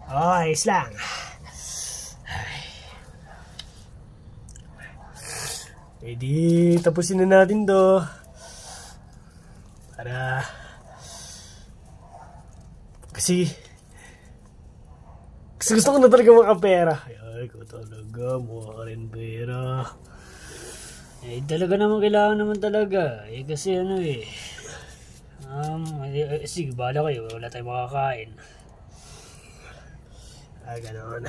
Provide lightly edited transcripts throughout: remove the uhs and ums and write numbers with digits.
Ayos lang. Eh di, tapusin na natin to. Para... Kasi gusto ko na talaga makapera. Ay, ko talaga, mukha ka rin pera. Eh, talaga naman kailangan naman talaga. Eh, kasi ano eh. Sige, bahala kayo. Wala tayong makakain. Ah, ganoon.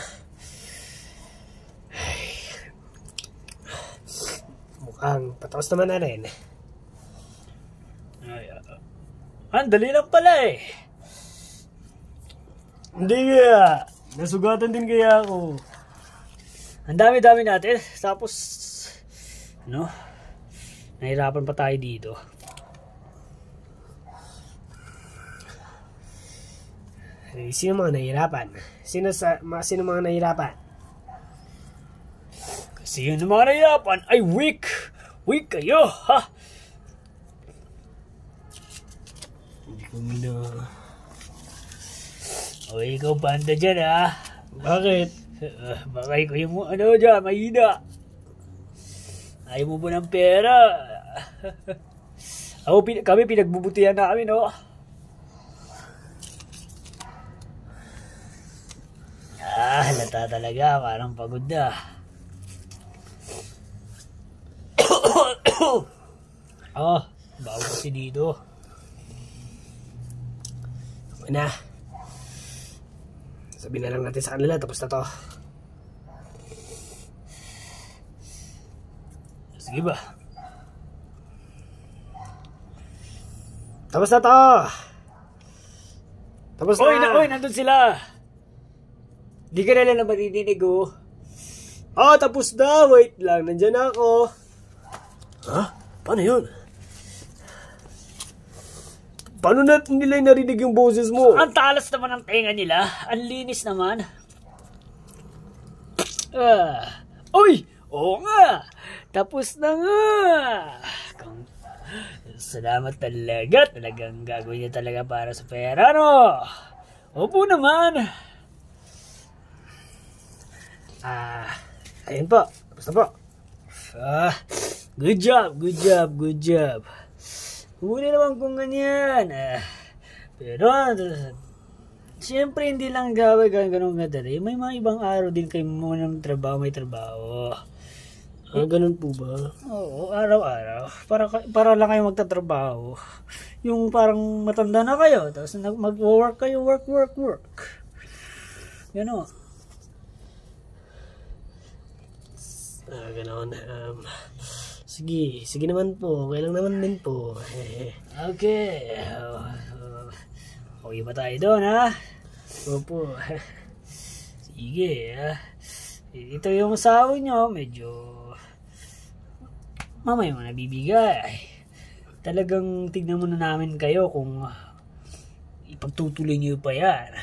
Ay. Mukhang patapos naman na rin. Ay, dali lang pala eh. Hindi kaya. Nasugatan din kaya ako. Ang dami-dami natin. Tapos, ano? Nahirapan pa tayo dito. Eh, sino mga nahihirapan? Sino mga nahihirapan? Kasi yun ang mga nahirapan ay weak. Weak kayo, ha? Hindi ko na... O, ikaw banda dyan, ha? Bakit? Baka ikaw yung ano dyan, mahina. Ayaw mo ba ng pera? Kami pinagbubutihan namin, no? Halata talaga. Parang pagod na. Bago kasi dito. Okay na. Sabihin na lang natin sa kanila, tapos na to. Sige ba? Tapos na to! Tapos na! Oy, nandun sila! Di ka na lang maririnig, oh. Tapos na! Wait lang, nandyan ako. Ha? Paano yun? Paano nila narinig yung boses mo? Ang talas naman ng tenga nila. Ang linis naman. Uy! Oo nga! Tapos na nga! Salamat talaga. Talagang gagawin niya talaga para sa pera, no? Opo naman. Ayun po. Tapos na po. Good job, good job, good job. Huli naman kung ganyan. Pero, siyempre hindi lang gawin ganun kadali. May mga ibang araw din kayo mo ng trabaho, may trabaho. Ganun po ba? Oo, araw-araw. Para lang kayo magtatrabaho. Yung parang matanda na kayo, tapos mag-work kayo, work. Gano'n. Gano'n. Sige naman po. Okay lang naman din po. Okay. Okay ba tayo doon, ha? Opo. Sige, ha? Ito yung sahod nyo, medyo mamaya mo nabibigay. Talagang tignan muna namin kayo kung ipagtutuloy nyo pa yan.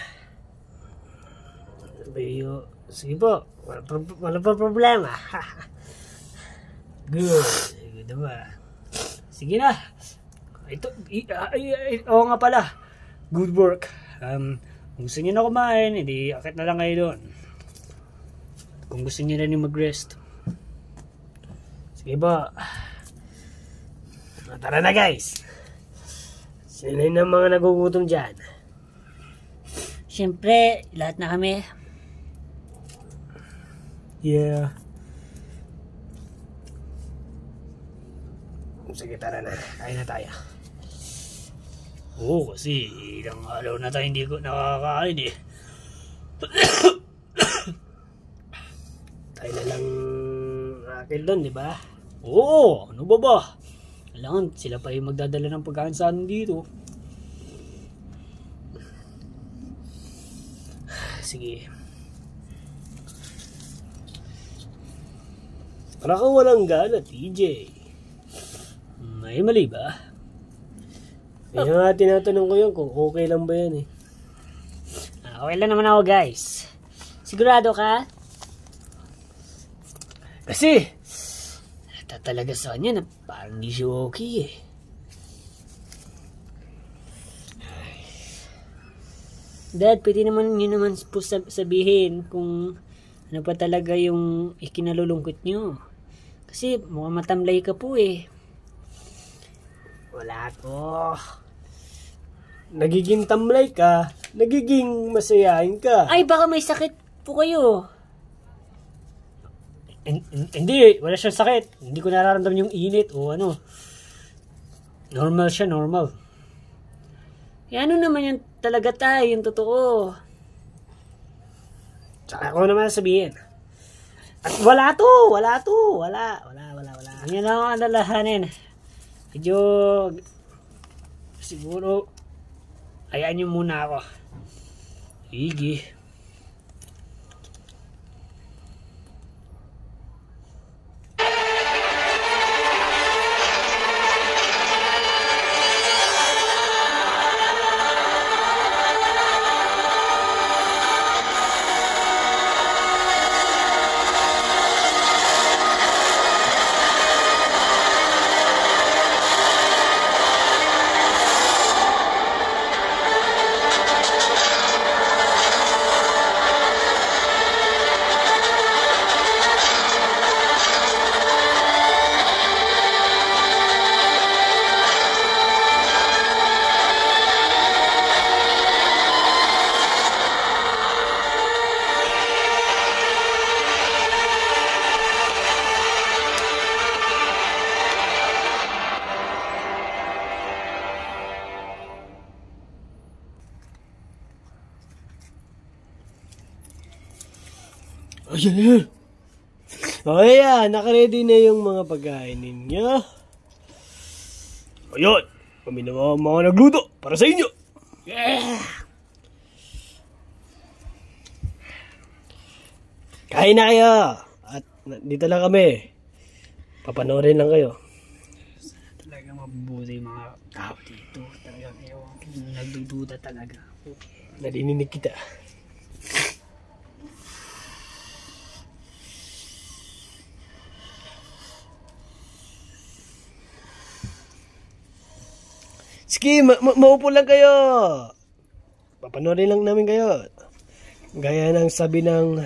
Sige po. Wala pa problema. Good naman. Sige na. Oo nga pala. Good work. Kung gusto nyo na kumain, hindi akit na lang kayo doon. Kung gusto nyo na rin mag-rest. Sige po. Tara na guys. Sino na yung mga nagugutom dyan? Siyempre, lahat na kami. Yeah. Sige, tara na. Kain na tayo. Oo, kasi ilang araw na tayo hindi ko nakakain eh. Tayo na lang akil doon, di ba? Oo, ano ba? Kailangan sila pa yung magdadala ng pagkain sa amin dito. Sige. Para kang walang gana, TJ. May mali ba? Kaya nga tinatanong ko yun kung okay lang ba yan eh. Okay lang naman ako guys. Sigurado ka? Kasi Talaga sa kanya na parang di siya okay eh. Dad, pwede naman yun naman po sabihin kung ano pa talaga yung ikinalulungkot nyo. Kasi mukhang matamlay ka po eh. Wala to. Nagiging tamlay ka, nagiging masayain ka. Ay, baka may sakit po kayo. Hindi, wala siyang sakit. Hindi ko nararamdaman yung init o ano. Normal siya, normal. Eh ano naman yung talaga tayo, yung totoo. Tsaka ko naman sabihin. At wala to. Yan lang ang alalahanin. Medyo siguro hayaan niyo muna ako. Sige. Ayan. O ayan, nakaready na yung mga pagkain ninyo. Ayan, kami na mga nagluto para sa inyo. Yeah. Kain na kayo. At dito lang kami. Papanoorin lang kayo. Talagang mabubuti yung mga tao dito. Talagang nagdududa talaga. Narinig kita. Sige, maupo lang kayo. Papanoorin lang namin kayo. Gaya ng sabi ng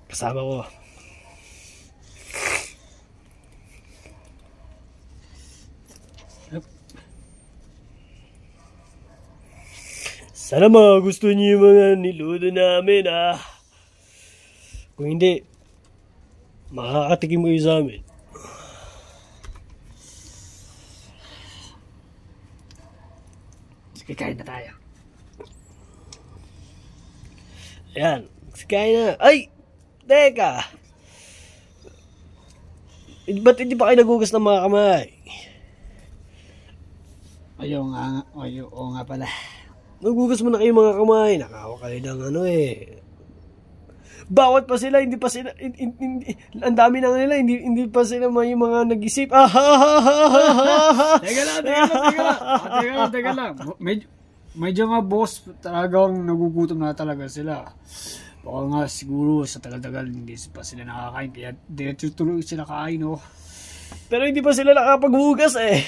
kasama ko. Sana gusto niyo yung mga niluto namin Kung hindi, makakatikim kayo sa amin. Sige, kain na tayo. Ayan, kain na. Ay! Teka! Ba't hindi pa kayo nagugas ng mga kamay? Oo nga pala. Nagugas mo na kayo mga kamay. Nakahawak kayo ng Bawat pa sila, hindi pa sila, ang dami na nila, hindi pa sila yung mga nag-isip. Teka lang. Medyo nga boss, talagang nagugutom na talaga sila. Baka nga siguro sa tagal-tagal hindi pa sila nakakain, kaya diretso tuloy sila kain, oh. Pero hindi pa sila nakapaghugas eh.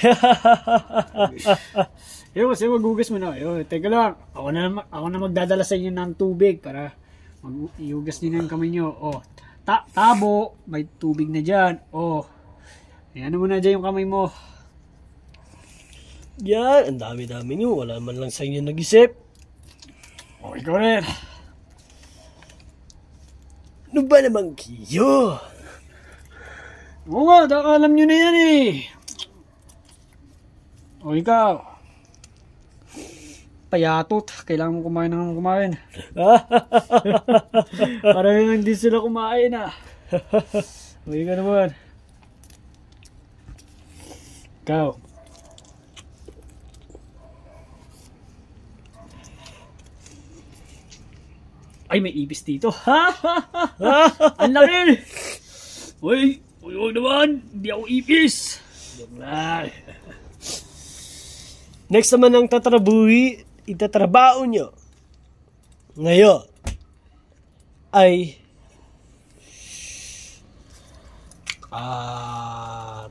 Sige, maghugas mo na. Teka lang, ako na magdadala sa inyo ng tubig para mag-iugas din ang kamay nyo. Tabo, may tubig na dyan. Ayan mo na dyan yung kamay mo. Yan, ang dami-dami nyo. Wala man lang sa inyo nag-isip. Ikaw rin. Ano ba naman kayo? Oo nga, alam nyo na yan eh. Ikaw. Payatot, kailangan mo kumain. Parang hindi sila kumain Ikaw naman. Ikaw. Ay, may ibis dito. Ang laki! Uy naman, hindi ako ibis. Next naman ang itatrabaho nyo ngayon ay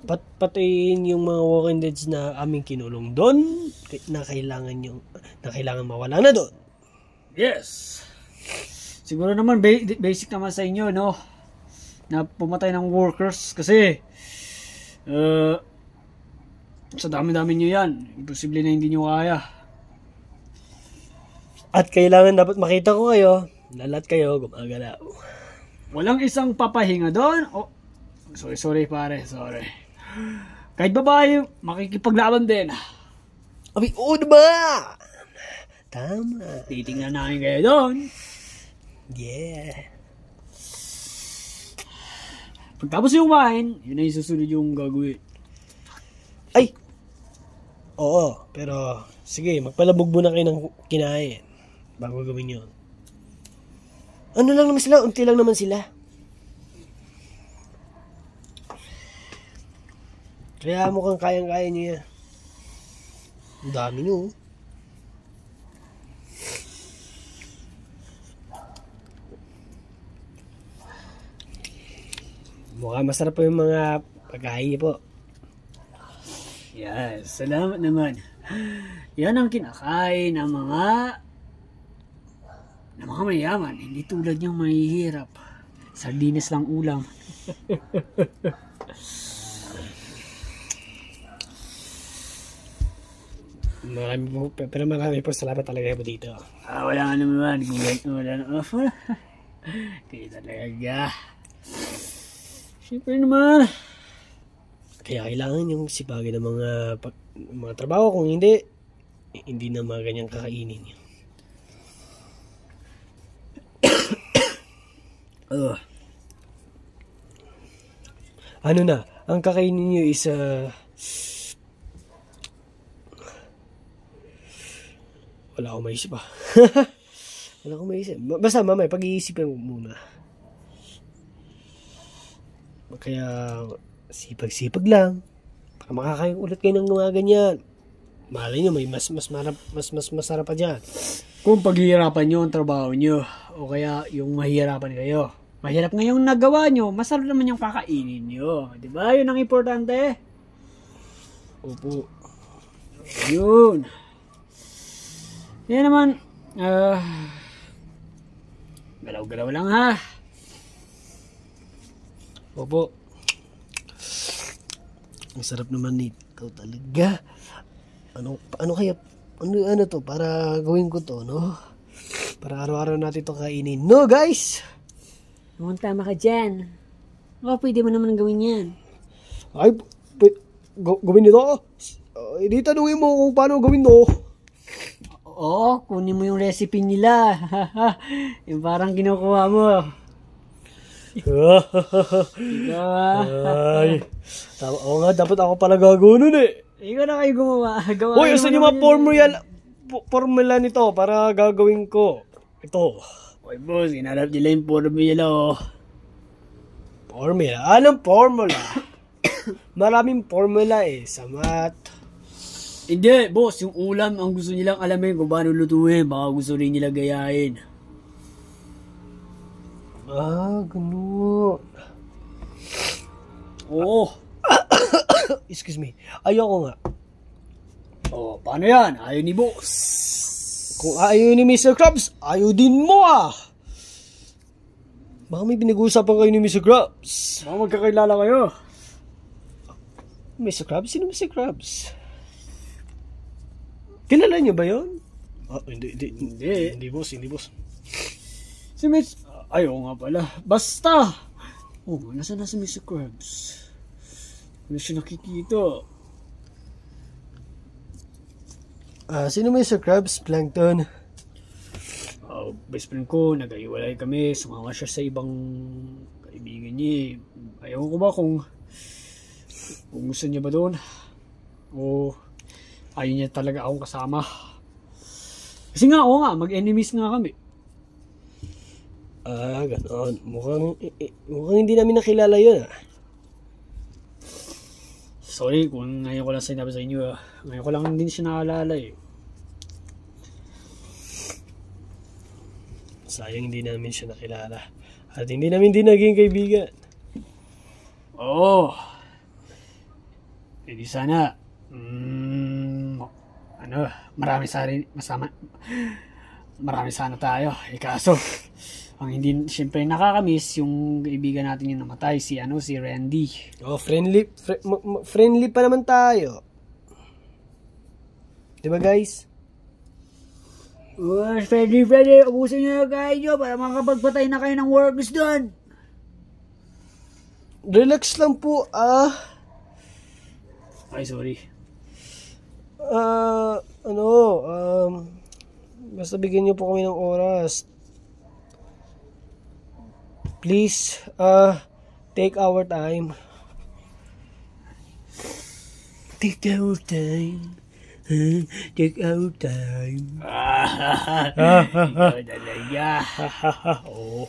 patayin yung mga Walking Deads na aming kinulong doon na kailangan mawala na doon. Yes. Siguro naman basic naman sa inyo, no? Na pumatay ng workers kasi sa dami-dami nyo yan. Imposible na hindi nyo kaya. At kailangan dapat makita ko kayo na lahat kayo gumagalaw. Walang isang papahinga doon. Oh, sorry pare, sorry. Kahit babae, makikipaglaban din. Abi, oo ba? Tama. Titingnan namin kayo doon. Yeah. Pagtapos yung kumain, yun na yung susunod yung gagawin. Ay! Oo, pero sige, magpalabog muna kayo ng kinain bago gawin yun. Ano lang naman sila? Unti lang naman sila. Kaya mukhang kayang-kaya niyo yan. Ang dami nyo. Mukhang masarap po yung mga pagkain niyo po. Yes, salamat naman. Yan ang kinakain ng mga mayaman. Hindi tulad niyang mahihirap. Sardinas lang ulam. Marami po salamat talaga po dito. Wala nga naman. Wala na offer. Kaya talaga. Siyempre naman. Kaya kailangan yung sipagin ng mga trabaho. Kung hindi na mga ganyang kakainin nyo. Ano na, ang kakainin nyo is wala akong maisip pa. Wala akong maisip. Basta mamaya, pag-iisipin mo muna. Kaya sipag-sipag lang para makakain ulit kayo ng mga ganyan. Malay nyo, may mas masarap pa dyan. Kung paghihirapan nyo ang trabaho nyo o kaya yung mahihirapan kayo, mahirap ngayong nagawa nyo, masarap naman yung kakainin nyo, diba? Yun ang importante. Opo. Yun. Yan naman, galaw-galaw lang ha. Opo. Ang sarap naman nito talaga. Ano kaya, ano to, para gawin ko to, no? Para araw-araw natin to kainin. No, guys! Mukhang tama ka dyan. Pwede mo naman gawin yan. Ay, gawin nito? Hindi tanungin mo kung paano gawin to. Oo, kunin mo yung recipe nila. Yung parang kinukuha mo. Ay, oo nga, dapat ako pala gagawin nun eh. Ikaw na kayo gumawa. Uy, asan yung mga formula nito para gagawin ko? Ito. Uy, boss, inalap nila yung formula, oh. Formula? Anong formula? Maraming formula eh, sa math. Hindi, boss, yung ulam ang gusto nilang alamin kung paano lutuin. Baka gusto rin nila gayahin. Ganun. Oo. Excuse me. Ayoko nga. Paano yan? Ayaw ni boss. Kung ayaw ni Mr. Krabs, ayaw din mo ah. Baka may pinag-uusapan kayo ni Mr. Krabs. Baka magkakilala kayo. Mr. Krabs? Sino Mr. Krabs? Kilala niyo ba yun? Hindi boss. Si Mitch, ayaw nga pala. Basta! Nasaan na si Mr. Krabs? Ano siya nakikita? Sino Mr. Krabs? Plankton? Best friend ko, nag-iwalay kami. Sumama siya sa ibang kaibigan niya. Ayaw ko ba kung gusto niya ba doon? O ayaw niya talaga akong kasama. Kasi nga, mag-enemies nga kami. Ganon. Mukhang hindi namin nakilala yun ah. Sorry kung ngayon ko lang sinabi sa inyo. Ngayon ko lang din siya nakalala eh. Sayang hindi namin siya nakilala. At hindi namin din naging kaibigan. Oo. di sana, marami sana tayo. Kaso, ang hindi, siyempre nakakamiss yung kaibigan natin yung namatay, si Randy. Oh, friendly pa naman tayo. Diba guys? Friendly, ubusin nyo yung kain nyo para makapagpatay na kayo ng workers doon. Relax lang po, Ay, sorry. Basta bigyan niyo po kami ng oras. Please, take our time. Take our time. Take our time. Ikaw talaga. Oo.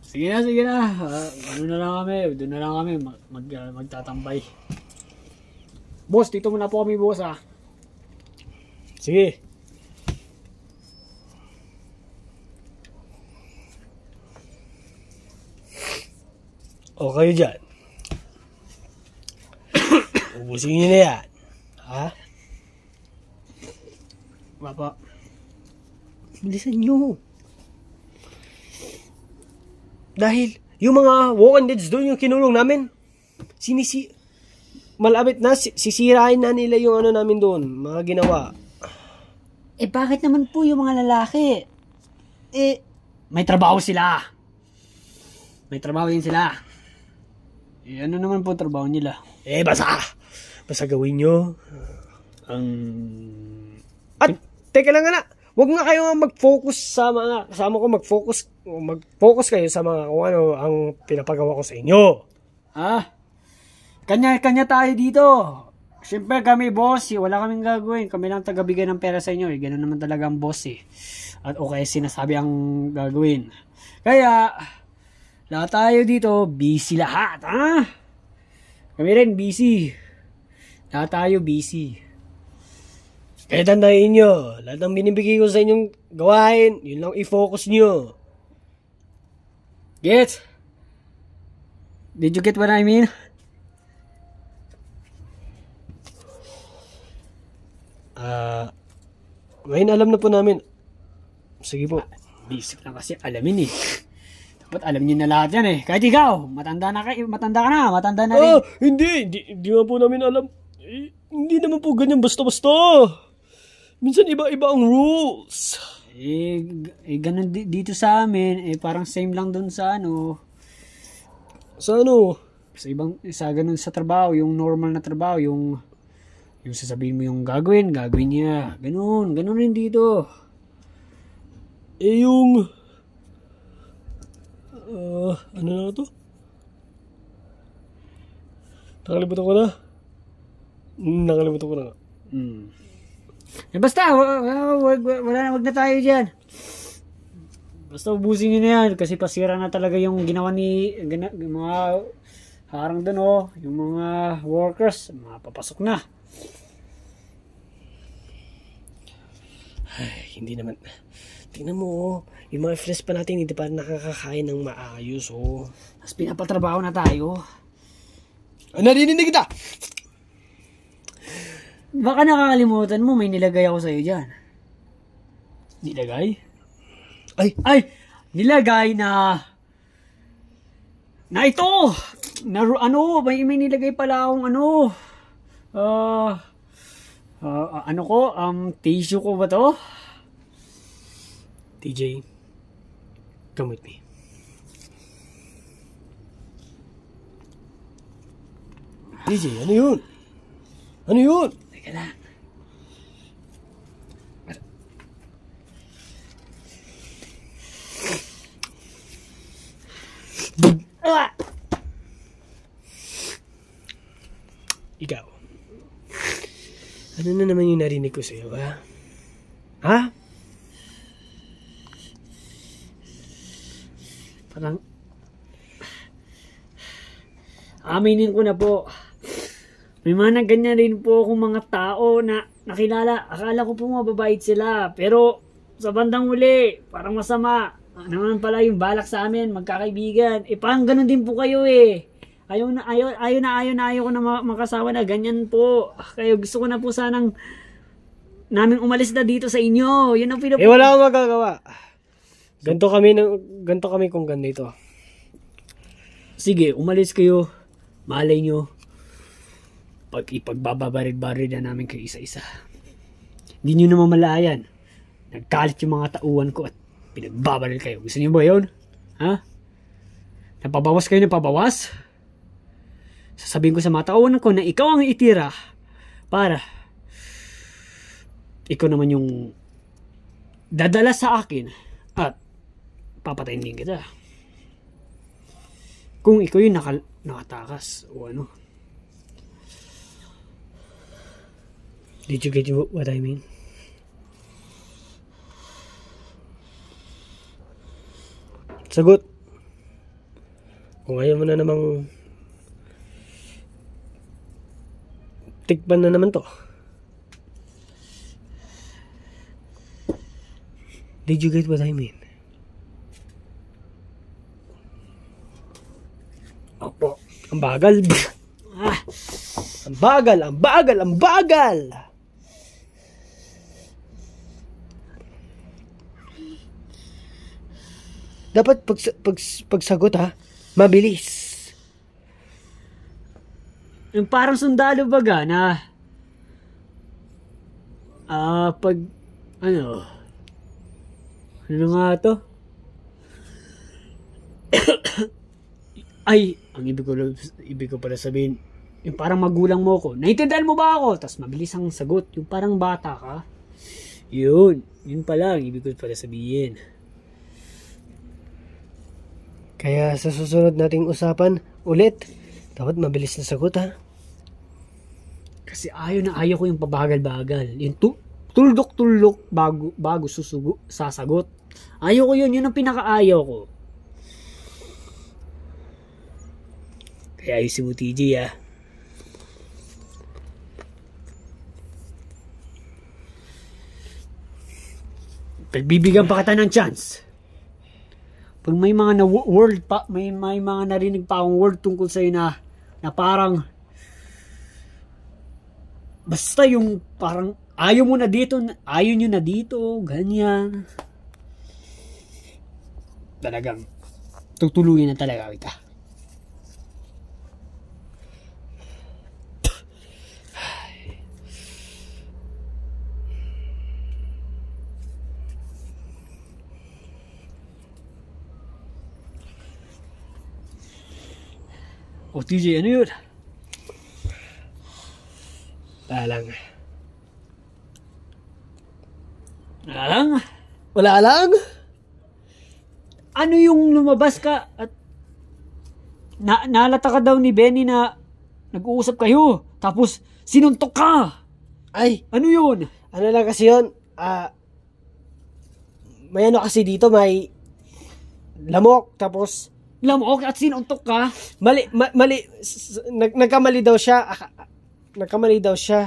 Sige na. Doon na lang kami. Magtatambay. Boss, dito muna po kami, boss, ah. Sige. O kayo dyan. Ubusin nyo na yan. Ha? Papa. Bilisan nyo. Dahil yung mga walking deads doon, yung kinulong namin, malapit na, sisirain na nila yung namin doon, mga ginawa. Bakit naman po yung mga lalaki? May trabaho sila. May trabaho din sila. Ano naman po trabaho nila? Basta gawin nyo. At, teka lang na, wag na kayo mag-focus sa mga, kasama ko mag-focus kayo sa mga kung ano ang pinapagawa ko sa inyo. Kanya-kanya tayo dito. Siyempre kami, boss, wala kaming gagawin. Kami lang tagabigay ng pera sa inyo. Ganun naman talaga ang boss, eh. At okay, sinasabi ang gagawin. Kaya, lahat tayo dito, busy lahat, ha? Kami rin, busy. Lahat tayo, busy. Kaya tandayin nyo, lahat ng binibigay ko sa inyong gawain, yun lang i-focus nyo. Get? Did you get what I mean? Ngayon alam na po namin. Sige po. Basic lang kasi alamin, eh. Dapat alam niyo na lahat yan, eh. Kahit ikaw, matanda ka na rin. Hindi nga po namin alam. Hindi naman po ganyan basta-basta. Minsan iba-iba ang rules. Ganun dito sa amin, parang same lang dun sa ano. Sa ano? Sa ganun sa trabaho, yung normal na trabaho, yung sasabihin mo yung gagawin niya. Ganun rin dito. Yung ano na to? Nakalimutan ko na. Basta, wag na tayo dyan. Basta ubusin nyo na yan, kasi pasira na talaga yung ginawa mga harang dun, oh. Yung mga workers, papasok na. Ay, hindi naman. Tingnan mo, yung mga friends pa natin hindi pa nakakakain ng maayos, oh. Tapos pinapatrabaho na tayo. Narinig kita! Baka nakakalimutan mo, may nilagay ako sa'yo dyan. Nilagay? Ay! Nilagay na ito! May nilagay pala akong tissue ko ba to? TJ, come with me. TJ, ano yun? Teka lang. Ikaw. Ano na naman yung narinig ko sa'yo, ha? Ha? Parang aminin ko na po, may mga ganyan rin po akong mga tao na nakilala. Akala ko po mababait sila, pero sa bandang huli, parang masama. Naman pala yung balak sa amin, magkakaibigan. Parang ganun din po kayo, eh. Ayaw ko na makasawa na ganyan po. Kaya gusto ko na po sanang namin umalis na dito sa inyo. Yun ang wala akong magagawa. Ganto kami kung ganito. Sige, umalis kayo. Malay nyo. Ipagbababarid-barid na namin kayo isa-isa. Hindi nyo naman malayan. Nagkalit yung mga tauhan ko at pinagbabaril kayo. Gusto nyo ba yun? Ha? Napabawas kayo ng pabawas? Sasabihin ko sa mga tauhan ko na ikaw ang itira para ikaw naman yung dadala sa akin at papatayin din kita. Kung ikaw yung nakatakas o ano. Did you get what I mean? Sagot. Kung ayaw mo na namang tikpan na naman to. Did you get what I mean? Opo. Ang bagal. Ang bagal. Dapat pagsagot ha, mabilis. Yung parang sundalo baga na ano nga to? Ay, ang ibig ko pala sabihin, yung parang magulang mo ko. Naintindihan mo ba ako? Tapos mabilis ang sagot. Yung parang bata ka. Yun pala ang ibig ko pala sabihin. Kaya sa susunod nating usapan ulit, dapat mabilis na sagot ha. Kasi ayaw ko yung pabagal-bagal. Yung tuldok-tuldok bago sasagot. Ayaw ko yun ang pinakaayaw ko. Kaya ayusin mo TJ ha. Pagbibigyan pa kita ng chance. Pag may mga may mga narinig pa akong word tungkol sa'yo na parang basta yung parang ayaw nyo na dito, ganyan. Talagang tutuluyan na talaga kita. O TJ, ano yun? Wala lang? Ano yung lumabas ka at naalata ka daw ni Benny na nag-uusap kayo tapos sinuntok ka? Ay, ano yun? Ano lang kasi yun? May ano kasi dito, may lamok tapos lamok at sinuntok ka? Mali. Nagkamali daw siya. Nagkamali daw siya.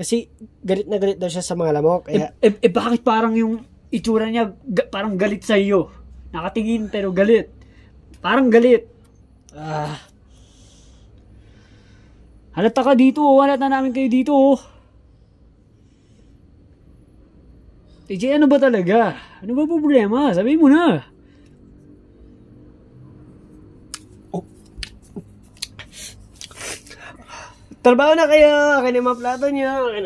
Kasi galit na galit daw siya sa mga lamok. Kaya... bakit parang yung itsura niya parang galit sa iyo? Nakatingin pero galit. Parang galit. Halata ka dito. Halata namin kayo dito. TJ, ano ba talaga? Ano ba problema? Sabihin mo na. Trabaho na kayo. Akin ang mga plato nyo. Akin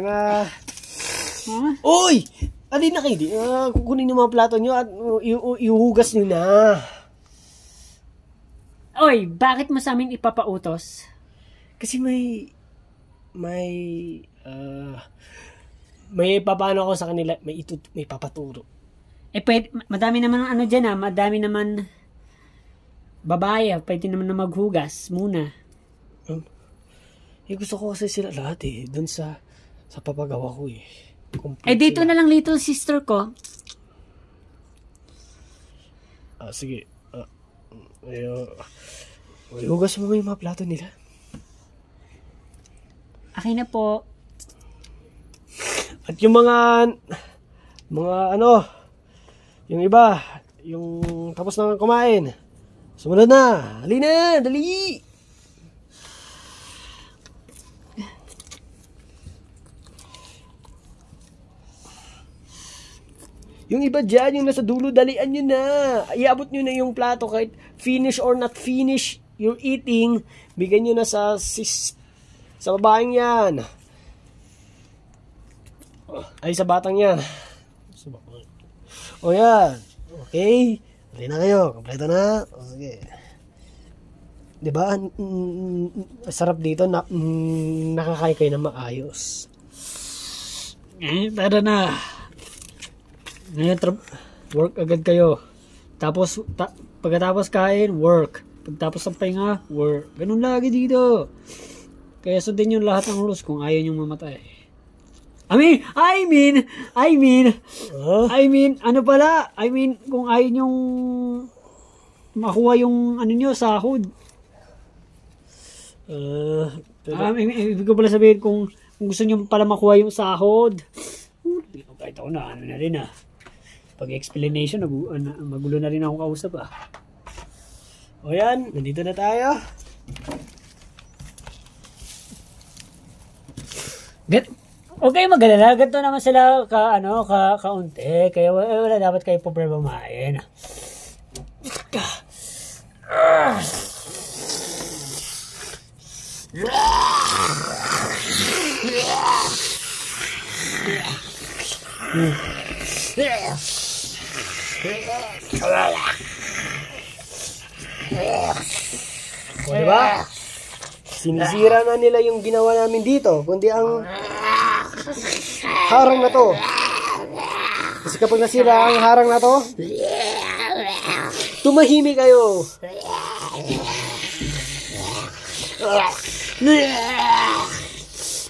na. Huh? Uy! Alin na kayo. Kukunin yung mga plato nyo at ihuhugas nyo na. Oy, bakit mo sa amin ipapautos? Kasi may papano ako sa kanila. May papaturo. Pwede, madami naman ano dyan madami naman babae, pwede naman na maghugas muna. Gusto ko kasi sila lahat dun sa papagawa ko dito sila. Na lang little sister ko. Sige. Hugas mo yung mga plato nila. Akin na po. At yung mga ano, yung iba, yung tapos na kumain. Sumunod na. Halina, dali. Yung iba dyan, yung nasa dulo, dalian nyo na. Iabot nyo na yung plato kahit finish or not finish your eating. Bigyan nyo na sa babaeng yan. Ay, sa batang yan. O yan. Okay. Huli na kayo. Kompleto na. O, sige. Diba? Sarap dito. Nakakain kayo na maayos. Tara na. Ngayon, work agad kayo. Tapos, pagkatapos kain, work. Pagkatapos ng pahinga, work. Ganun lagi dito. Kaya sundin yung lahat ng rules kung ayaw nyong mamatay. I mean, kung ayaw nyong makuha yung ano nyo, sahod. Ibig ko pala sabihin kung gusto nyo pala makuha yung sahod. Kahit ako na, ano na rin ah. Pag-explanation, magulo na rin ako kausap ah. O yan, nandito na tayo. Okay, magalala. Ganito naman sila kaunti. Kaya wala dapat kayo problemahin. O diba? Sinisira na nila yung ginawa namin dito, kundi ang harang na to. Kasi kapag nasira ang harang na to, tumahimik kayo.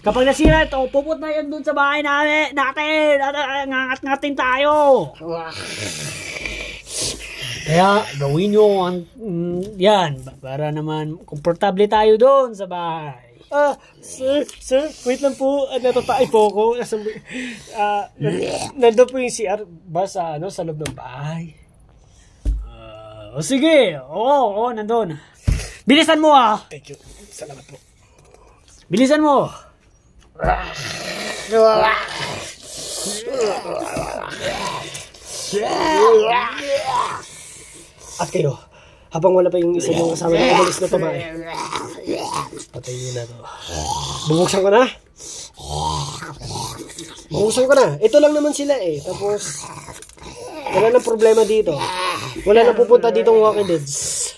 Kapag nasira ito, puput na yan dun sa bahay natin. Ngangat-ngatin tayo. Kaya gawin nyo yan para naman komportable tayo doon sa bahay. Sir, wait lang po. Natatay po ako. Nandun po yung CR ba sa loob ng bahay? Sige. Oo, nandun. Bilisan mo ah. Thank you. Salamat po. Bilisan mo. At kayo, habang wala pa yung isa mong kasama na umalis na tumae, patayin na to. Bubuksan ko na. Bubuksan ko na. Ito lang naman sila eh. Tapos, wala nang problema dito. Wala nang pupunta ditong Walking Deads.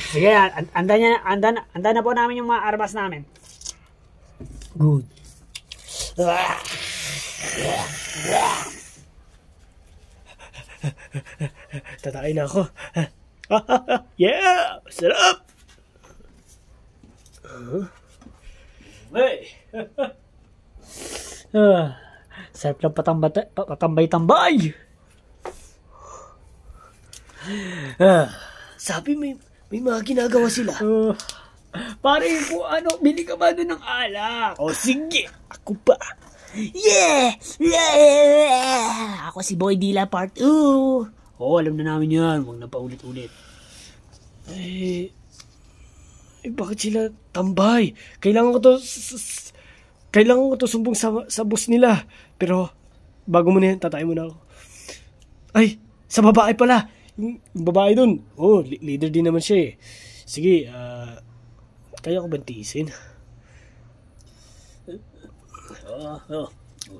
Sige, anda na po namin yung mga armas namin. Good. Tatakain na ako. Yeah! Sarap! Hey! Sarap lang patambay-tambay. Sabi may mga ginagawa sila. Pare po, bili ka ba doon ng alak? O sige, ako pa. Yeah! Ako si Boy Dila Part 2. Oo, alam na namin yan. Huwag na paulit-ulit. Bakit sila tambay? Kailangan ko to sumbong sa boss nila. Pero, bago mo na yan, tatay mo na ako. Ay, sa babae pala. Yung babae dun. Leader din naman siya eh. Sige, kaya ko bantisin.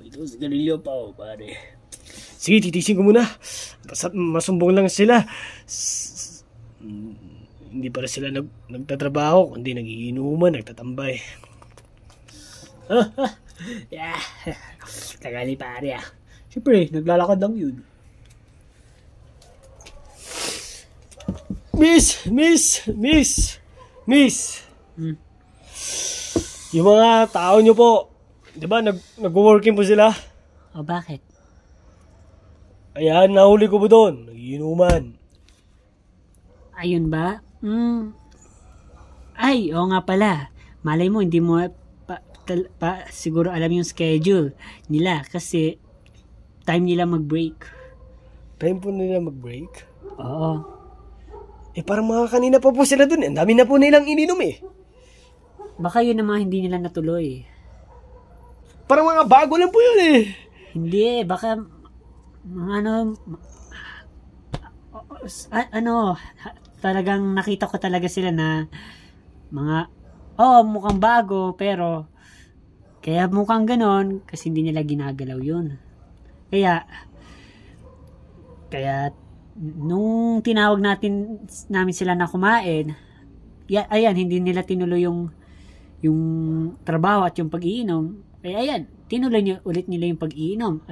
Ito si Galileo pa pare. Sige, titisin ko muna. Masumbong lang sila. Hindi pala sila nagtatrabaho, kundi nagiinuman, nagtatambay. Yeah. Tagali pare ah. Siyempre, naglalakad lang yun. Miss! Yung mga tao nyo po, di ba, nag-working po sila? O bakit? Ayan, nahuli ko po doon. Nagiinuman. Ayun ba? Ay, oo nga pala. Malay mo, hindi mo siguro alam yung schedule nila kasi time nila mag-break. Time po nila mag-break? Oo. Parang mga kanina pa po sila dun. Ang dami na po nilang ininom Baka yun naman hindi nila natuloy. Parang mga bago lang po yun Hindi, baka talagang nakita ko talaga sila na mga mukhang bago pero kaya mukhang ganon kasi hindi nila ginagalaw yun. Kaya nung tinawag namin sila na kumain, ayan, hindi nila tinuloy yung trabaho at yung pag-iinom. Kaya ayan, tinuloy ulit nila yung pag-iinom.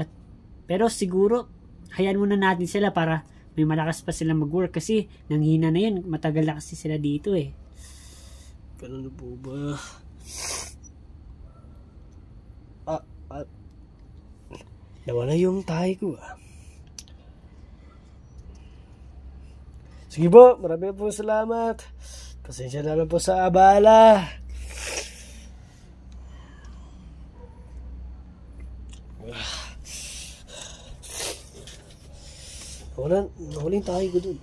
Pero siguro, hayaan muna natin sila para may malakas pa sila mag-work kasi nanghina na yun. Matagal na kasi sila dito Ganun na po ba? Nawala yung tahi ko Sige po, marami po salamat. Pasensya na lang po sa abala. Nawala yung tahi ko dun.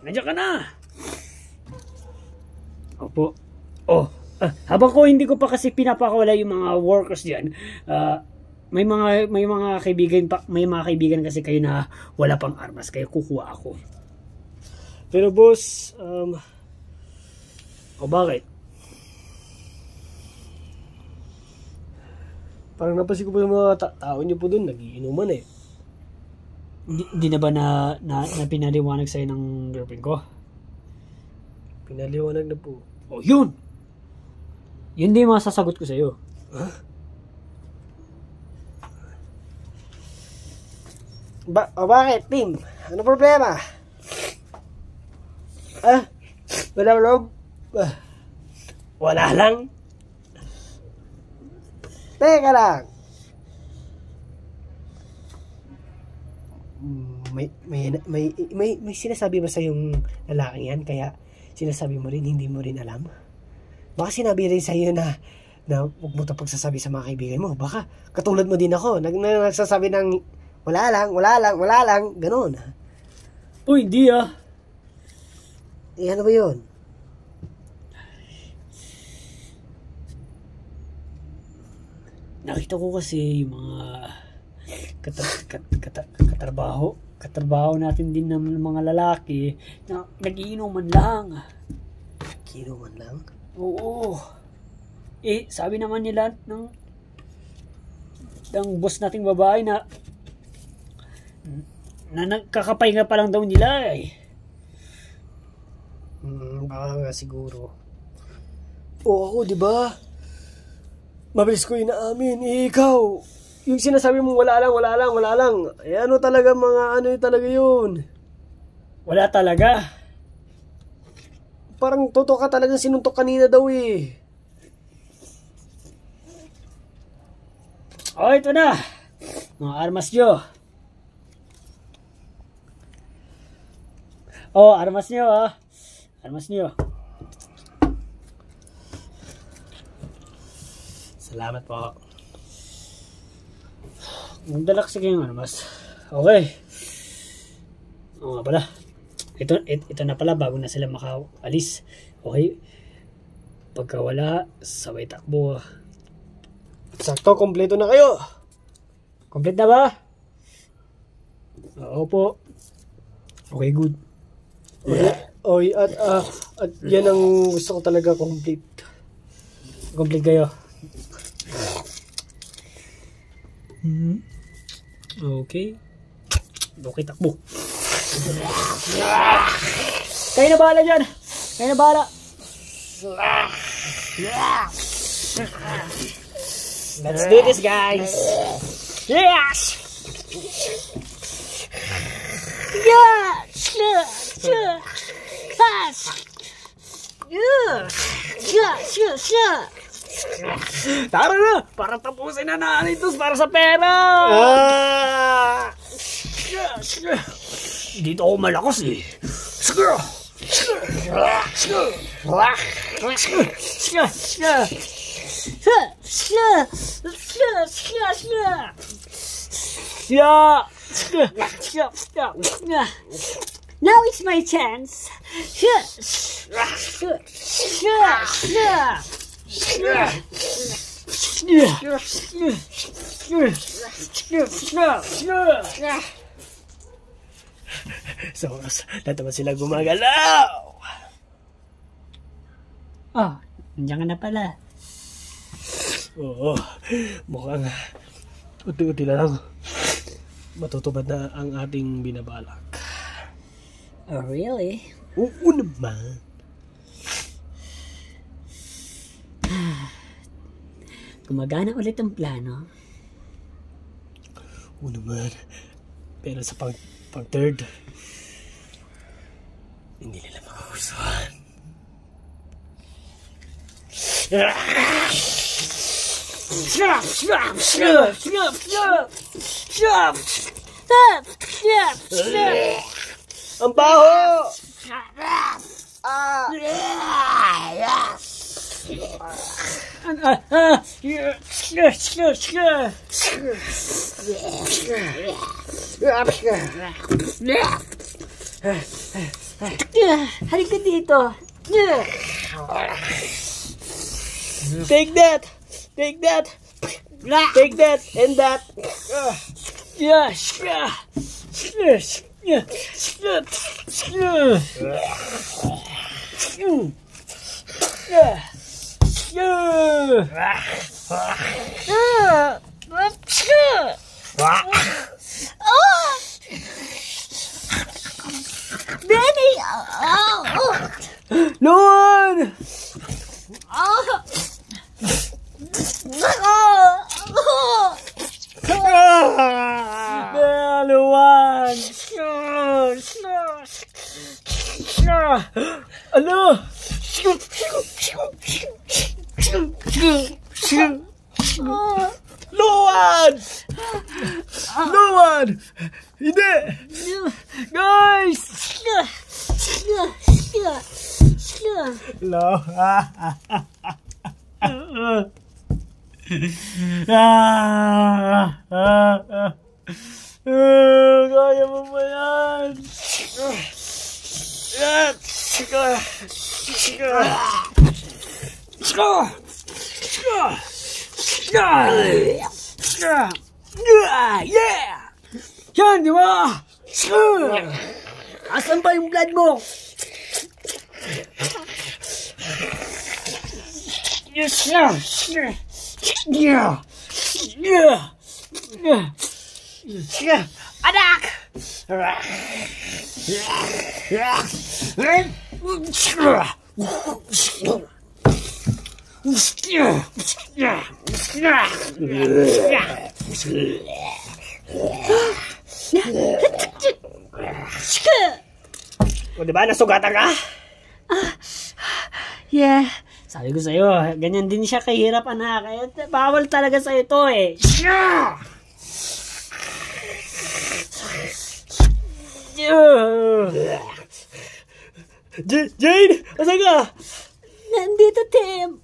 Nandiyan ka na! Opo. Habang ko hindi ko pa kasi pinapakawala yung mga workers diyan. May mga kaibigan kasi kayo na wala pang armas kaya kukuha ako. Pero boss, bakit? Parang napansin ko po sa mga tao niyo po doon, nagiinuman Di na ba na pinaliwanag sa'yo ng girlfriend ko? Pinaliwanag na po. Yun! Yun din yung masasagot ko sa'yo. Bakit, Tim? Ano problema? Wala loob? Wala lang? Teka lang. May sinasabi ba sa yung lalaking yan kaya sinasabi mo rin hindi mo rin alam? Baka sinabi rin sa iyo na huwag mo ito pagsasabi sa mga kaibigan mo. Baka katulad mo din ako nagsasabi ng wala lang, ganon. Hindi ano ba yun? Nakita ko kasi yung mga katrabaho natin din ng mga lalaki na nagiinuman lang. Nagiinuman lang? Oo. Sabi naman nila ng boss nating babae na nagkakapahinga pa lang daw nila Baka nga siguro. Ako, di ba? Mabilis ko inaamin. Ikaw, yung sinasabi mong wala lang. Ano talaga talaga yun? Wala talaga. Parang totoo ka talagang sinuntok kanina daw Ito na. Mga armas nyo. Armas nyo Armas nyo. Salamat po. Magdala kasi kayong armas. Okay. Nga pala. Ito na pala bago na sila makaalis. Okay. Pagka wala, sabay takbo. Sakto, kompleto na kayo. Complete na ba? Opo. Okay, good. At yan ang gusto ko talaga, complete. Complete kayo. Okay. Okay, takbo. Kayo na bahala dyan. Kayo na bahala. Let's do this, guys. Yes! Tara na! Para tapusin na natin para sa pera! Dito ako malakas Now it's my chance. Sa oras, lahat naman sila gumagalaw. Oh, nandiyan ka na pala. Oo, mukhang unti-unti na lang matutupad na ang ating binabalak. Oh, really? Oo naman. Gumagana ulit ang plano. Oo naman. Pero sa pang third, hindi nila makakusuhan. Ang baho! Halika dito. Take that! Take that! Take that and that! Benny! Luan! Luan! Ano? Luan! Luan! Hindi! Guys! Kaya mo ba yan? Yeah! Yan, di ba? Asan ba yung blood mo? Anak! O diba, nasugatan ka? Yeah. Sabi ko sa'yo, ganyan din siya kahirap, anak. Bawal talaga sa'yo to eh. Jane! Asan ka? Nandito, Tim.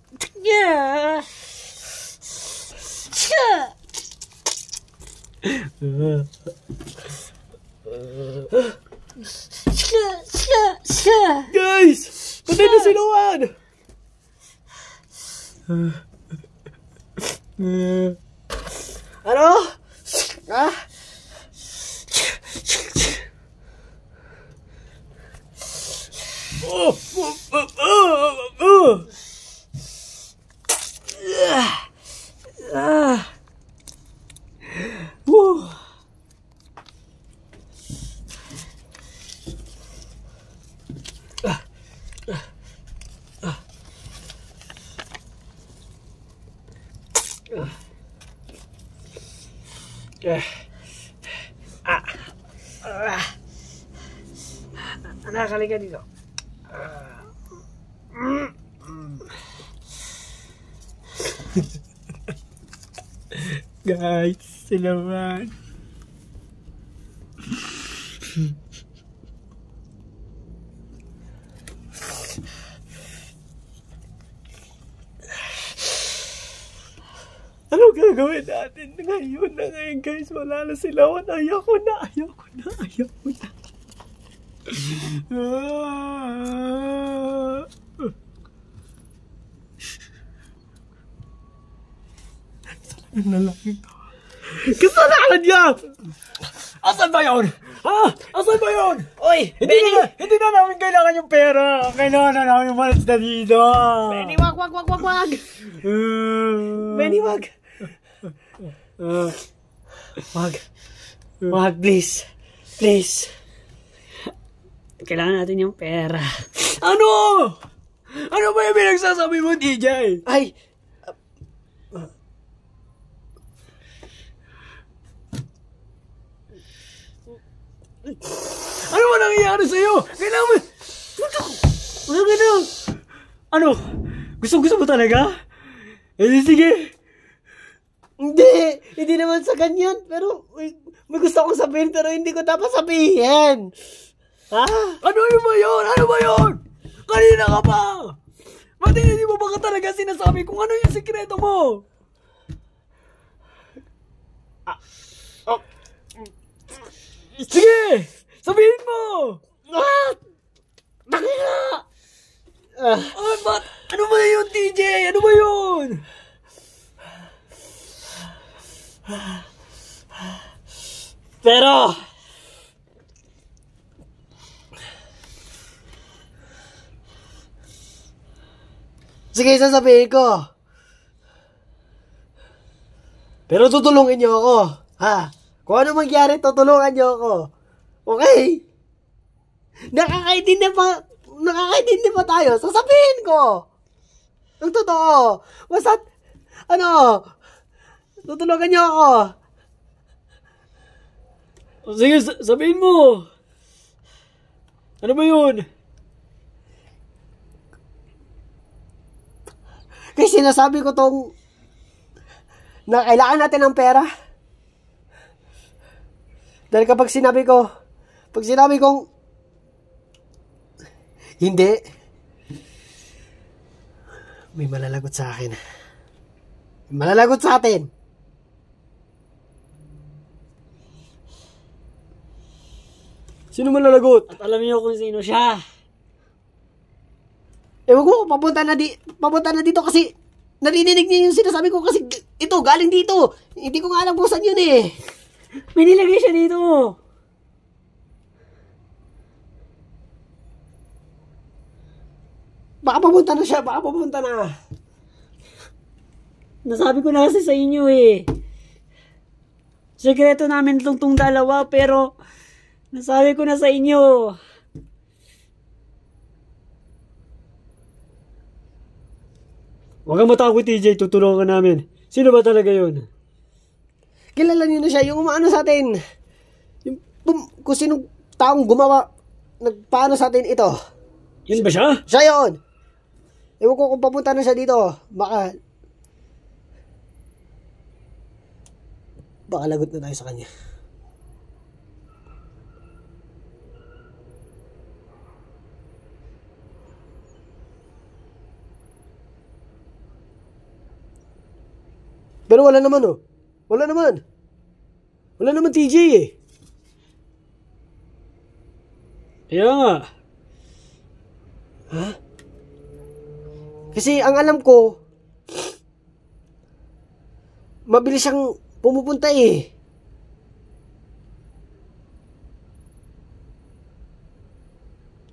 Guys! Patay na si Luan! Ano? Ah? Anak, halika dito. Guys, sila man. gagawin natin ngayon na ngayon, guys? Wala na sila. Ayoko na. Ang lalaki to. Kasalanan niya! Asan ba yun? Ha? Asan ba yun? Oy, Hindi na namin kailangan yung pera. Kailangan na namin umalis na dito. Benny, wag. Benny, wag. Wag, please. Please. Kailangan natin yung pera. Ano? Ano ba yung pinagsasabi mo, DJ? Ay, Ano ba nangyayari sa'yo? Kailangan mo... Ano? Gusto mo talaga? Sige. Hindi naman sa ganyan. Pero may gusto akong sabihin pero hindi ko dapat sabihin. Ha? Ano ba yun? Kanina ka pa! Ba't hindi mo ba ka talaga sinasabi kung ano yung sikreto mo? Sige! Sabihin mo! Bakit? Ba't? Ano ba yun, TJ? Ano ba yun? Pero sige, sasabihin ko. Pero tutulungin niyo ako. Ha? Kung ano mangyari, tutulungan niyo ako. Okay? Nakakaintindi pa tayo. Sasabihin ko. Ang totoo. Basta, tutulungan niyo ako. Sige, sabihin mo. Ano ba yun? Kasi sinasabi ko na kailangan natin ng pera. Dahil kapag sinabi kong hindi, may malalagot sa akin. Malalagot sa atin. Sino malalagot? At alam niyo kung sino siya. Ewan ko, papunta na dito kasi narinig niya yung sinasabi ko kasi ito, galing dito. Hindi ko nga alam kung saan yun eh. May nilagay siya dito. Baka papunta na siya, baka papunta na. Nasabi ko na kasi sa inyo eh. Sekreto namin tong dalawa pero nasabi ko na sa inyo. Huwag kang matakot, TJ. Tutulungan namin. Sino ba talaga yun? Kilala niyo na siya, yung umaano sa atin. Kung sinong taong nagpaano sa atin ito. Yun ba siya? Siya yun. Ewan ko kung papunta na siya dito. Baka lagot na tayo sa kanya. Pero wala naman oh. Wala naman TJ eh. Kaya nga. Ha? Kasi ang alam ko, mabilis siyang pumupunta eh.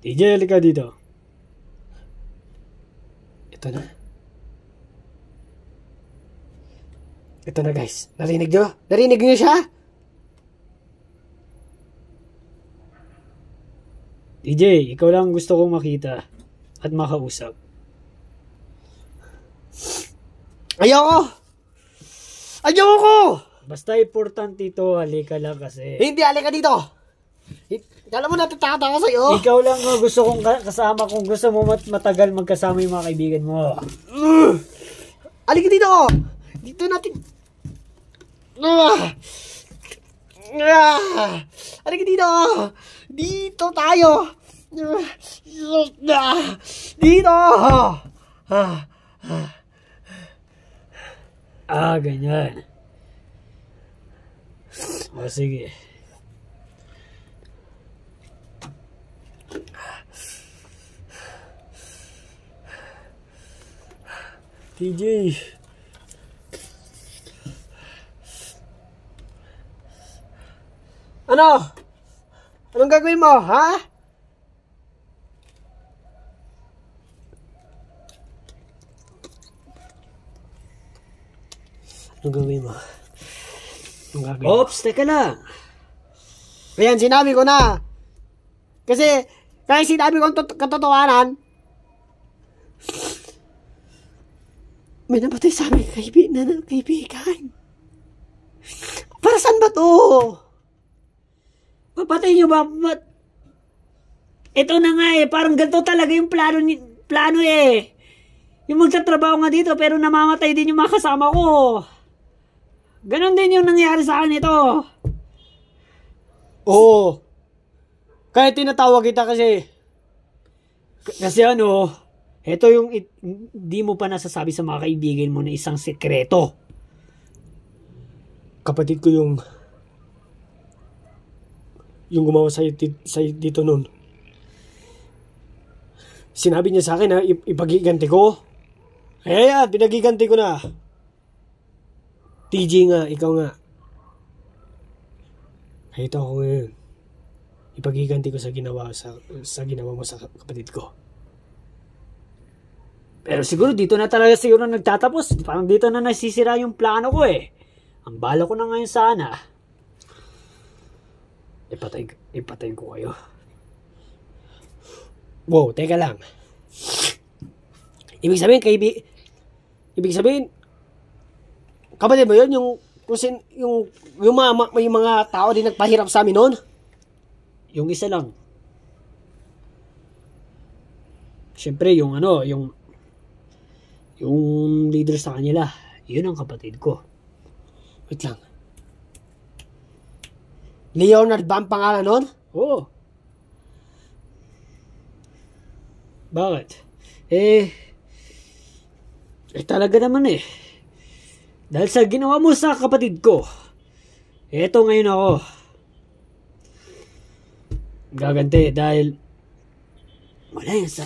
TJ, halika dito. Ito na. Ito na guys. Narinig nyo? Narinig nyo siya? TJ, ikaw lang gusto kong makita at makausap. Ayoko! Basta importante ito, halika lang kasi. Hindi, halika dito! Kala mo natatakot ako sa'yo? Ikaw lang nga gusto kong kasama kung gusto mo matagal magkasama yung mga kaibigan mo. Halika dito! Dito natin... Halika dito! Dito tayo! Dito! Ganyan. O, sige. TJ. Ano? Anong gagawin mo, ha? Anong gagawin mo? Anong gagawin mo? Ops, teka lang. Ayan, sinabi ko na. Kasi, kaya sinabi ko ang katotohanan, may namatay sa amin kaibigan. Para saan ba to? Papatay nyo ba? Ito na nga parang ganito talaga yung plano eh. Yung magtatrabaho nga dito pero namamatay din yung mga kasama ko. Ganon din yung nangyari sa akin ito. Oo. Kaya tinatawag kita kasi. Kasi ito yung di mo pa nasasabi sa mga kaibigan mo na isang sekreto. Kapatid ko yung gumawa sa'yo dito nun. Sinabi niya sa akin na ipagiganti ko. Kaya pinagiganti ko na. TJ nga, ikaw nga. Kaya ito ako ngayon. Ipagiganti ko sa ginawa mo sa kapatid ko. Pero siguro dito na talaga siguro nagtatapos. Parang dito na nasisira yung plano ko eh. Ang bala ko na ngayon sana. Ipatayin ko kayo. Wow, teka lang. Ibig sabihin, kapatid mo yun, yung mga tao din nagpahirap sa amin noon? Yung isa lang. Siyempre, yung leader sa kanila, yun ang kapatid ko. Wait lang. Leonard ba ang pangalan nun? Oo. Bakit? Talaga naman eh. Dahil sa ginawa mo sa kapatid ko, eto ngayon ako. Gaganti dahil wala yan sa...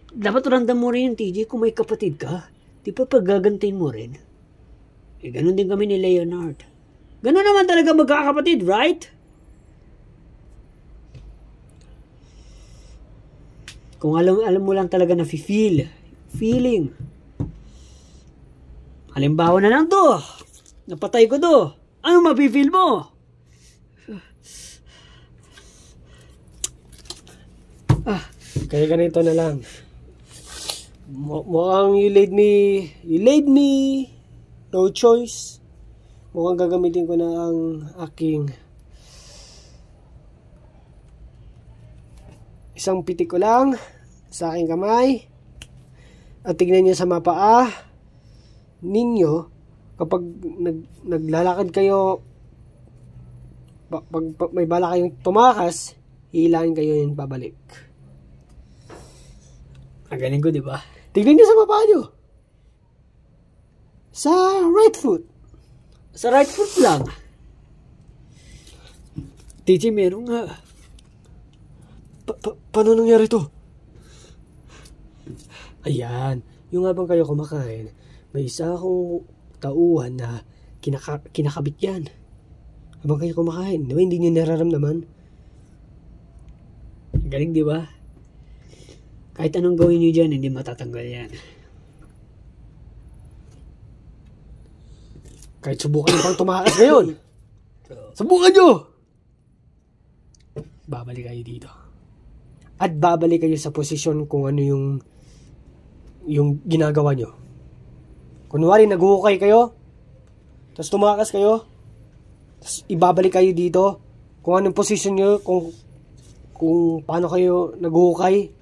Dapat randam mo rin yung TJ kung may kapatid ka. Di ba paggagantiin mo rin? Ganun din kami ni Leonard. Ganun naman talaga magkakapatid, right? Kung alam mo lang talaga na feeling. Halimbawa na lang to. Napatay ko to. Ano mapifeel mo? Kaya ganito na lang. Mukhang you laid me no choice. Mukhang gagamitin ko na ang aking isang pitik ko lang sa aking kamay at tignan niyo sa mapaa ninyo kapag naglalakad kayo, pag may bala kayong tumakas, hihilahin kayo yung babalik. Ang galing ko, di ba? Tignan niyo sa mapaa niyo. Sa right foot. Sa right foot lang. TJ, meron nga. Paano nangyari to? Ayan. Yung habang kayo kumakain, may isa akong tauhan na kinakabit yan. Habang kayo kumakain, di ba hindi nyo nararamdaman? Galing, di ba? Kahit anong gawin nyo dyan, hindi matatanggal yan. Kahit subukan nyo pang tumakas ngayon. Subukan nyo! Babalik kayo dito. At babalik kayo sa posisyon kung ano yung ginagawa nyo. Kunwari, nag-uukay kayo, tapos tumakas kayo, tapos ibabalik kayo dito, kung anong posisyon nyo, kung paano kayo nag-uukay,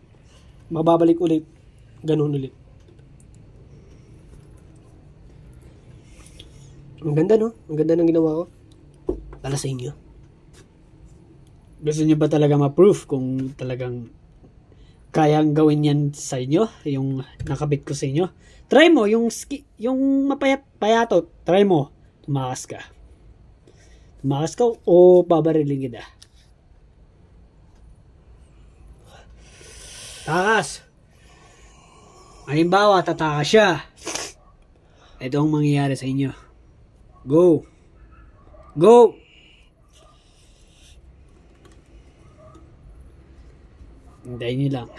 mababalik ulit. Ganun ulit. Ang ganda, no? Ang ganda ng ginawa ko. Para sa inyo. Gusto nyo ba talaga ma-proof kung talagang kayang gawin yan sa inyo, yung nakabit ko sa inyo. Try mo, yung payatot, try mo. Tumakas ka. Tumakas ka o babarilin kita. Takas. Halimbawa, tatakas siya. Ito ang mangyayari sa inyo. Go. Go. Hintayin nyo lang.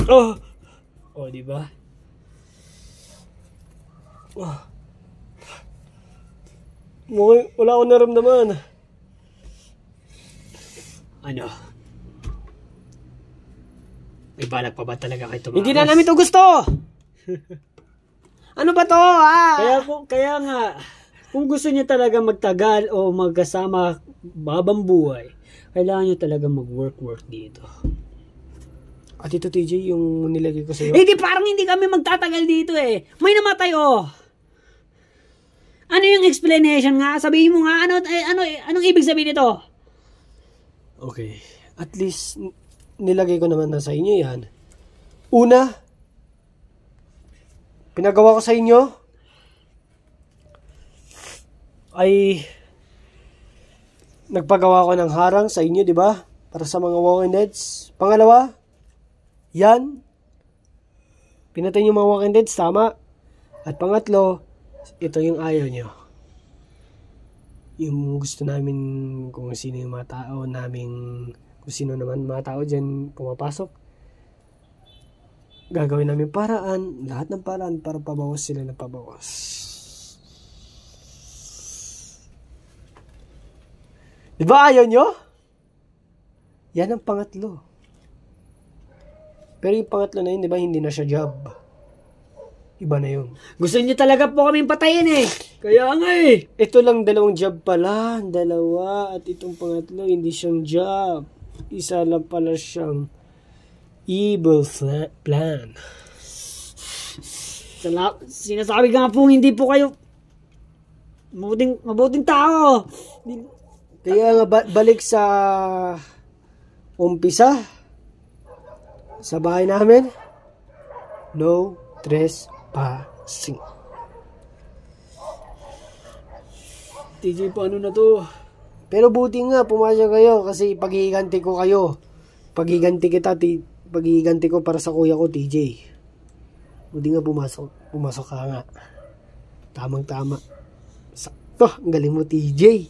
Oh! O, di ba? Wala akong naramdaman. Ano? May balak pa ba talaga kayo tumakas? Hindi na namin to gusto! Ano ba to, Kaya nga, kung gusto niyo talaga magtagal o magkasama babang buhay, kailangan niyo talaga mag-work dito. At ito, TJ, yung nilagay ko sa'yo. Hindi, parang hindi kami magtatagal dito eh. May namatay oh. Ano yung explanation nga? Sabihin mo nga, anong ibig sabihin nito? Okay. At least, nilagay ko naman na sa inyo yan. Una, pinagawa ko sa inyo ay nagpagawa ko ng harang sa inyo, di ba? Para sa mga Walking Deads. Pangalawa, yan. Pinatay yung mga Walking Deads, tama. At pangatlo, ito yung ayaw nyo. Yung gusto namin kung sino yung mga tao namin, kung sino naman mga tao dyan pumapasok. Gagawin namin paraan, lahat ng paraan para pabawas sila ng pabawas. Diba ayaw nyo? Yan ang pangatlo. Pero yung pangatlo na yun, diba hindi na siya job. Iba na yun. Gusto niyo talaga po kaming patayin eh. Kaya nga eh. Ito lang dalawang job pala. Dalawa. At itong pangatlo, hindi siyang job. Isa lang pala siyang evil plan. Sinasabi ka nga po, hindi po kayo mabuting tao. Kaya nga balik sa umpisa sa bahay namin. No trespassing. TJ, paano na to? Pero buti nga pumasok kayo kasi paghihiganti ko kayo. Paghihiganti ko para sa kuya ko, TJ. Buti nga pumasok ka nga. Tamang-tama. Sakto, ang galing mo, TJ.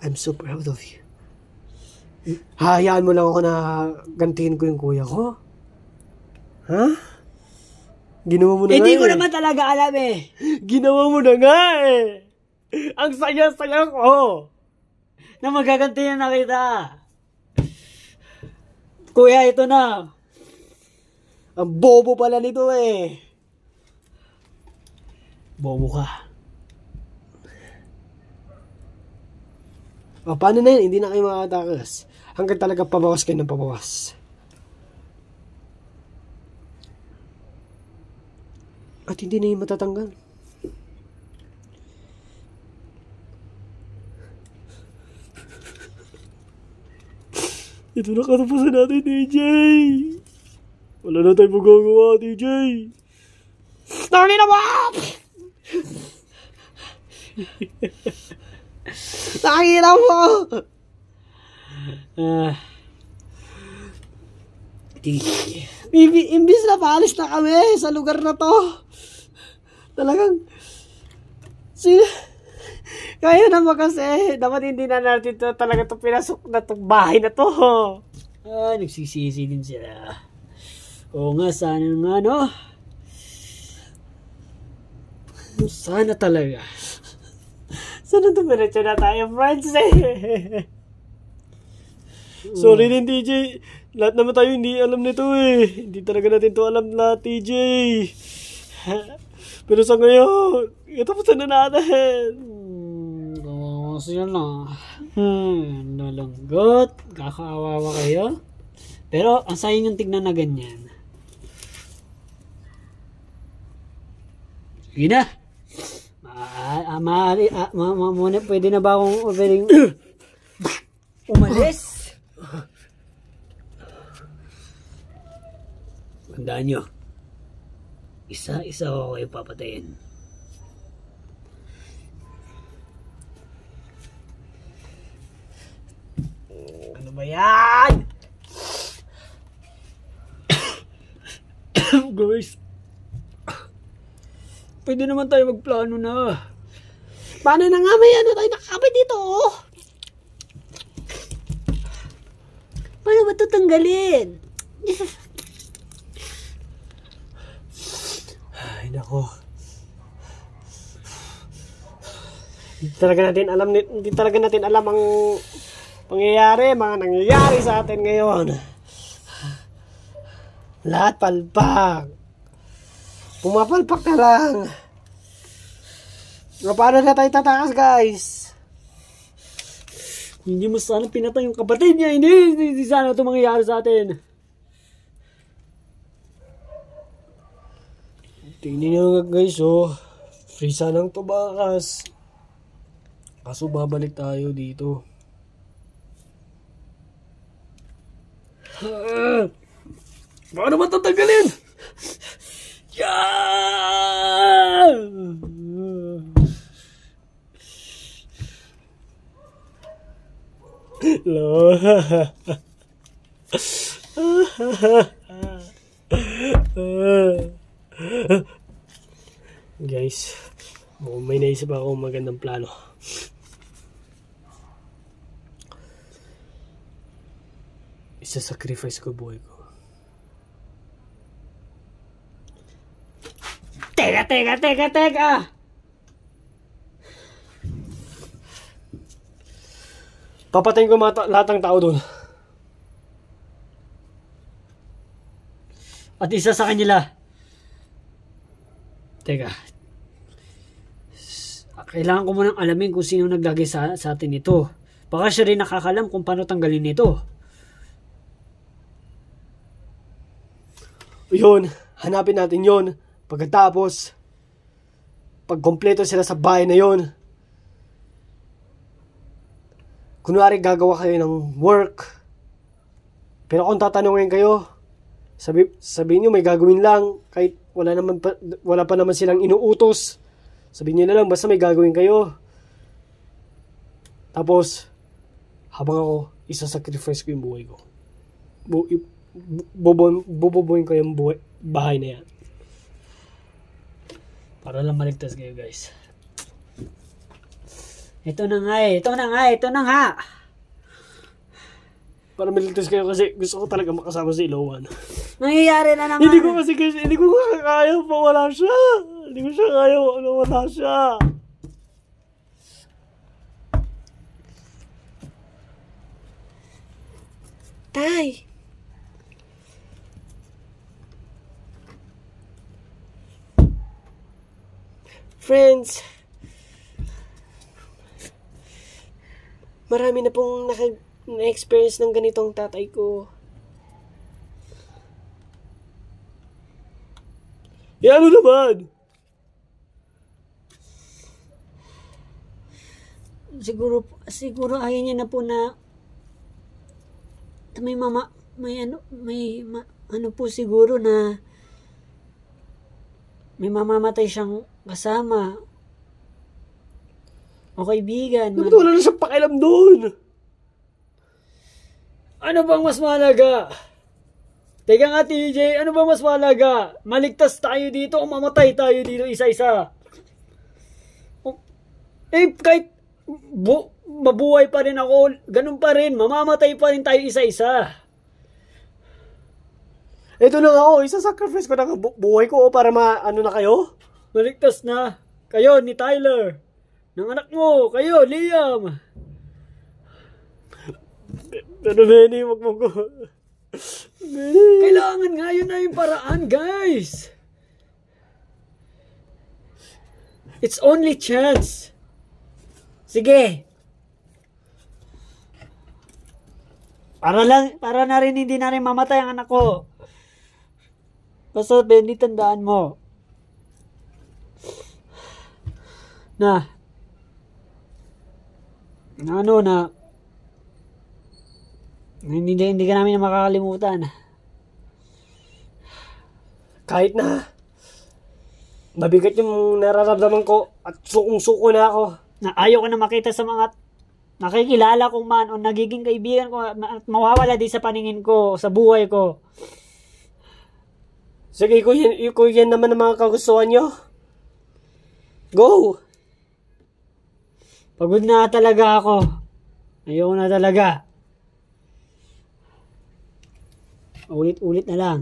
I'm so proud of you. Hayaan mo lang ako na gantiin ko yung kuya ko? Ha? Ginawa mo na nga Hindi ko naman talaga alam eh. Ginawa mo na nga eh. Ang saya-saya ko. Na magagantihan na kita. Kuya, ito na. Ang bobo pala nito eh. Bobo ka. O, paano na yun? Hindi na kayo makatakas. Hanggang talaga pabawas kayo ng pabawas. At hindi na yun matatanggal. Ito na katapusan natin, TJ. Wala na tayong magagawa, TJ. Tangin na ba? Nakakira mo! Imbis na paalis na kami sa lugar na to. Talagang kaya naman kasi dapat hindi na natin to talaga to pinasok na tong bahay na to. Nagsisisi din sila. Oo nga, sana nga no. Sana talaga. Sana dumiretso na tayo, friends eh. Sorry din, TJ. Lahat naman tayo hindi alam nito eh. Hindi talaga natin to alam lahat, TJ. Pero sa ngayon, itapusan na natin. Kawawa na. Nalanggot. Kakaawawa kayo. Pero, ang sayang yung tignan na ganyan. Sige na. Pwede na ba akong umalis. Tandaan nyo, isa-isa ko kayo papatayin. Ano ba yan? Guys, pwede naman tayo magplano na. Paano na nga may ano tayo nakakabay dito? Paano ba ito tanggalin? Ay, nako. Hindi talaga natin alam ang pangyayari, mga nangyayari sa atin ngayon. Lahat palpak. Pumapalpak na lang. Paano na tayo tatakas, guys? Hindi mo sana pinatay yung kapatid niya. Hindi sana ito mangyayari sa atin. Tingnan nyo nga, guys, oh. Free sanang tubakas. Kaso babalik tayo dito. Paano ba tatanggalin? Lo. Guys, may naisip ako magandang plano. Isa-sacrifice ko buhay ko. Teka! Papatayin ko lahat ng tao doon. At isa sa kanila. Teka. Kailangan ko munang alamin kung sino naglagay sa atin ito. Baka siya rin nakakalam kung paano tanggalin ito. Yun, hanapin natin yun. Pagkatapos, pag kompleto sila sa bahay na yun, kunwari gagawa kayo ng work, pero kung tatanungin kayo, sabihin nyo may gagawin lang, kahit wala pa naman silang inuutos. Sabihin nyo na lang, basta may gagawin kayo. Tapos, habang ako, isa-sacrifice ko yung buhay ko. Bububuhin ko yung bahay na yan. Para lang maligtas kayo, guys. Ito na nga. Para maligtas kayo kasi gusto ko talaga makasama si Ilowan. Nangyayari na naman. Hindi ko kaya pa wala siya. Hindi ko siya kaya wala siya. Tay! Friends, marami na pong na-experience ng ganitong tatay ko. Ano naman? Siguro ayaw niya na po na may ano po siguro na may mamamatay siyang kasama o kaibigan. Wala na siyang pakialam doon. Ano bang mas mahalaga? Teka nga, TJ, ano bang mas mahalaga? Maligtas tayo dito o mamatay tayo dito isa-isa? Kahit mabuhay pa rin ako, ganun pa rin, mamamatay pa rin tayo isa-isa. Ito na nga, isa-sacrifice ko na buhay ko para ano na kayo? Maligtas na kayo ni Tyler. Ng anak mo, kayo, Liam. Pero Benny, wag mo ko. Kailangan nga yun na yung paraan, guys. It's only chance. Sige. Para na rin hindi na rin mamatay ang anak ko. Basta, Benny, tandaan mo. Na Hindi ka namin makakalimutan. Kahit na mabigat yung nararamdaman ko at sukong-suko na ako. Na ayaw ko na makita sa mga nakikilala kong man o nagiging kaibigan ko at mawawala din sa paningin ko, sa buhay ko. Sige, kung yan naman ang mga kagustuhan nyo, go! Pagod na talaga ako. Ayaw na talaga. Ulit-ulit na lang.